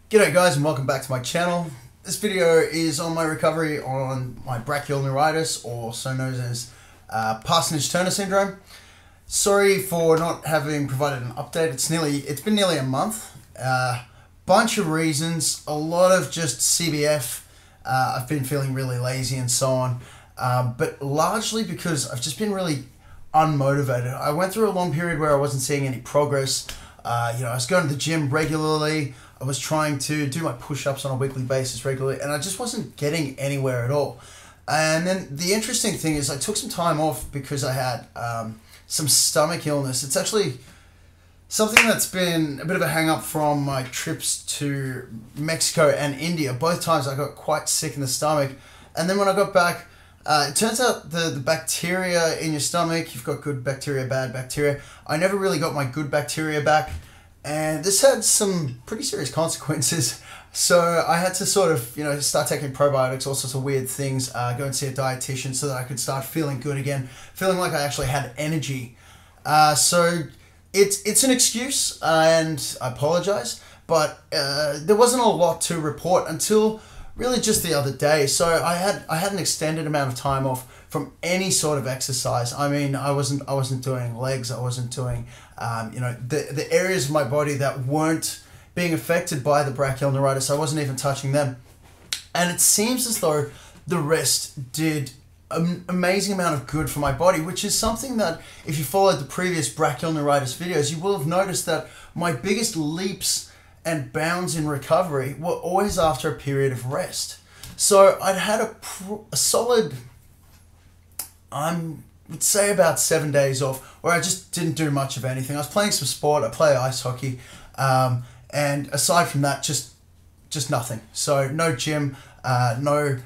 G'day guys and welcome back to my channel. This video is on my recovery on my brachial neuritis, or so known as Parsonage Turner syndrome. Sorry for not having provided an update. It's been nearly a month. Bunch of reasons, a lot of just CBF. I've been feeling really lazy and so on, but largely because I've just been really unmotivated. I went through a long period where I wasn't seeing any progress. I was going to the gym regularly. I was trying to do my push-ups on a weekly basis regularly, and I just wasn't getting anywhere at all. And then the interesting thing is I took some time off because I had some stomach illness. It's actually something that's been a bit of a hang-up from my trips to Mexico and India. Both times I got quite sick in the stomach. And then when I got back, it turns out the bacteria in your stomach, you've got good bacteria, bad bacteria. I never really got my good bacteria back. And this had some pretty serious consequences. So I had to sort of, start taking probiotics, all sorts of weird things, go and see a dietitian so that I could start feeling good again, feeling like I actually had energy. So it's an excuse, and I apologize, but there wasn't a lot to report until really just the other day. So I had an extended amount of time off from any sort of exercise. I mean, I wasn't doing legs. I wasn't doing, the areas of my body that weren't being affected by the brachial neuritis. I wasn't even touching them. And it seems as though the rest did an amazing amount of good for my body, which is something that if you followed the previous brachial neuritis videos, you will have noticed that my biggest leaps and bounds in recovery were always after a period of rest. So I'd had a solid, I would say about 7 days off, where I just didn't do much of anything. I was playing some sport. I play ice hockey, and aside from that, just nothing. So no gym, no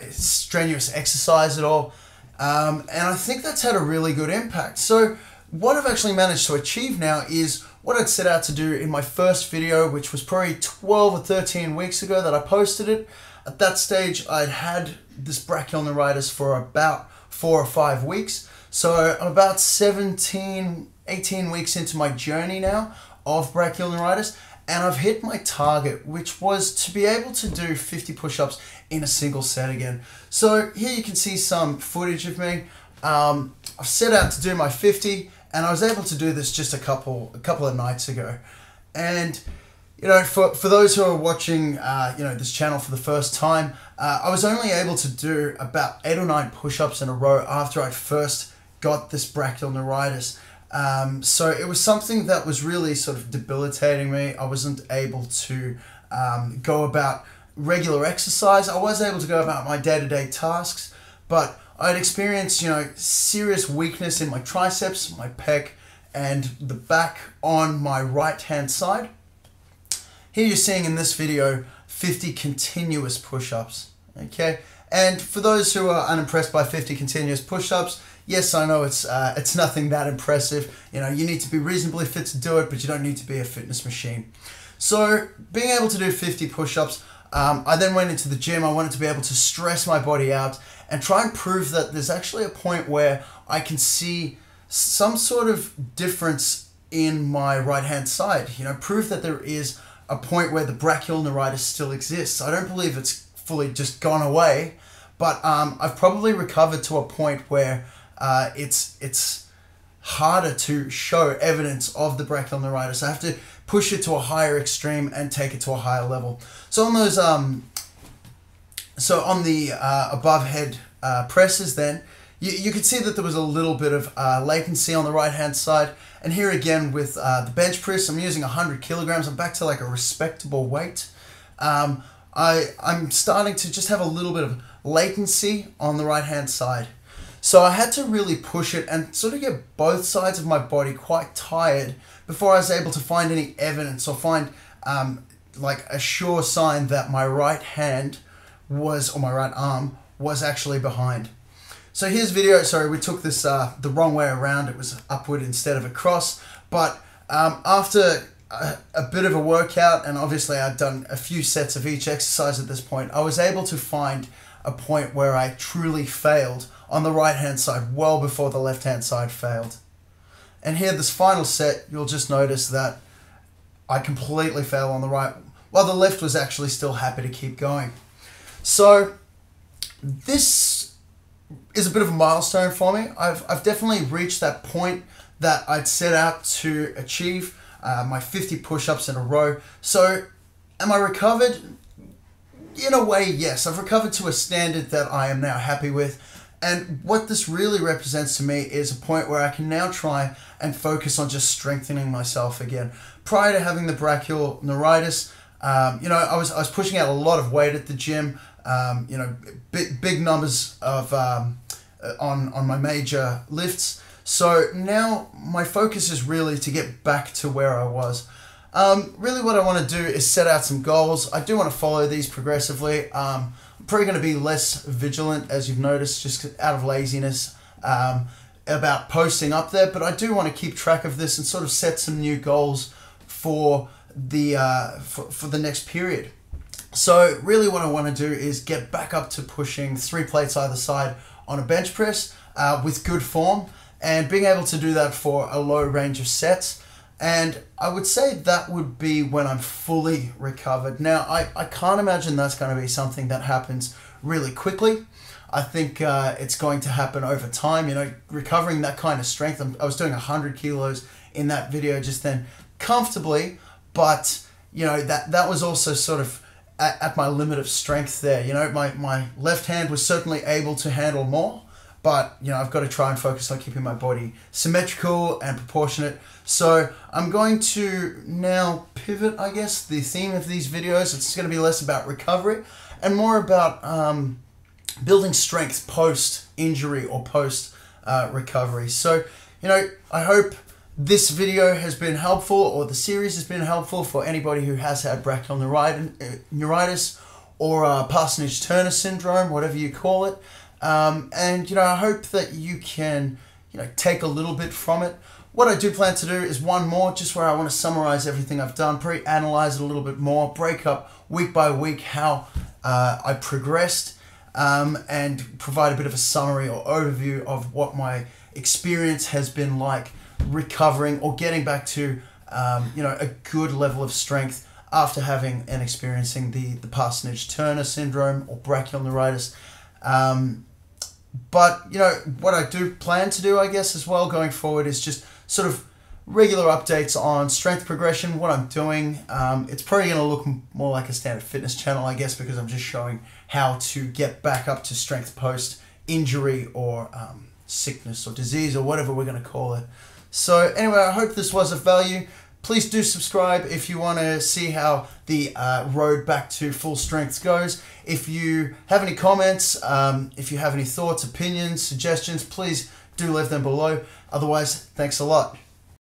strenuous exercise at all, and I think that's had a really good impact. So what I've actually managed to achieve now is what I'd set out to do in my first video, which was probably 12 or 13 weeks ago that I posted it. At that stage, I'd had this brachial neuritis for about 4 or 5 weeks. So I'm about 17, 18 weeks into my journey now of brachial neuritis, and I've hit my target, which was to be able to do 50 push-ups in a single set again. So here you can see some footage of me. I've set out to do my 50, and I was able to do this just a couple of nights ago. And for those who are watching this channel for the first time, I was only able to do about 8 or 9 push-ups in a row after I first got this brachial neuritis. So it was something that was really sort of debilitating me. I wasn't able to go about regular exercise. I was able to go about my day-to-day tasks, but I'd experienced, serious weakness in my triceps, my pec, and the back on my right-hand side. Here you're seeing in this video 50 continuous push-ups, okay? And for those who are unimpressed by 50 continuous push-ups, yes, I know it's nothing that impressive. You need to be reasonably fit to do it, but you don't need to be a fitness machine. So being able to do 50 push-ups, I then went into the gym. I wanted to be able to stress my body out and try and prove that there's actually a point where I can see some sort of difference in my right-hand side. Prove that there is a point where the brachial neuritis still exists. I don't believe it's fully just gone away, but I've probably recovered to a point where it's harder to show evidence of the brachial neuritis. I have to push it to a higher extreme and take it to a higher level. So on those, on the above head presses, then you could see that there was a little bit of latency on the right hand side. And here again with the bench press, I'm using 100 kilograms. I'm back to like a respectable weight. I'm starting to just have a little bit of latency on the right hand side. So I had to really push it and sort of get both sides of my body quite tired before I was able to find any evidence or find like a sure sign that my right hand or my right arm was actually behind. So here's video. Sorry, we took this the wrong way around. It was upward instead of across. But after a bit of a workout, and obviously I'd done a few sets of each exercise at this point, I was able to find a point where I truly failed on the right hand side, well before the left hand side failed. And here, this final set, you'll just notice that I completely failed on the right, while the left was actually still happy to keep going. So this is a bit of a milestone for me. I've definitely reached that point that I'd set out to achieve, my 50 push-ups in a row. So am I recovered? In a way, yes. I've recovered to a standard that I am now happy with. And what this really represents to me is a point where I can now try and focus on just strengthening myself again. Prior to having the brachial neuritis, you know, I was pushing out a lot of weight at the gym, you know, big numbers of on my major lifts. So now my focus is really to get back to where I was. Really what I want to do is set out some goals. I do want to follow these progressively. I'm probably going to be less vigilant, as you've noticed, just out of laziness, about posting up there, but I do want to keep track of this and sort of set some new goals for the for the next period. So really what I want to do is get back up to pushing 3 plates either side on a bench press with good form, and being able to do that for a low range of sets. And I would say that would be when I'm fully recovered. Now, I can't imagine that's going to be something that happens really quickly. I think it's going to happen over time, you know, recovering that kind of strength. I was doing 100 kilos in that video just then comfortably, but, you know, that was also sort of at my limit of strength there. You know, my left hand was certainly able to handle more, but, you know, I've got to try and focus on keeping my body symmetrical and proportionate. So I'm going to now pivot, I guess, the theme of these videos. It's going to be less about recovery and more about building strength post-injury or post-recovery. So, you know, I hope this video has been helpful, or the series has been helpful for anybody who has had brachial neuritis or Parsonage Turner syndrome, whatever you call it. And, you know, I hope that you can, you know, take a little bit from it. What I do plan to do is one more, just where I want to summarize everything I've done, pre-analyze it a little bit more, break up week by week how I progressed, and provide a bit of a summary or overview of what my experience has been like recovering or getting back to, you know, a good level of strength after having and experiencing the Parsonage Turner syndrome or brachial neuritis. But, you know, what I do plan to do, I guess, as well going forward is just sort of regular updates on strength progression, what I'm doing. It's probably going to look more like a standard fitness channel, I guess, because I'm just showing how to get back up to strength post-injury or sickness or disease or whatever we're going to call it. So anyway, I hope this was of value. Please do subscribe if you want to see how the road back to full strength goes. If you have any comments, if you have any thoughts, opinions, suggestions, please do leave them below. Otherwise, thanks a lot.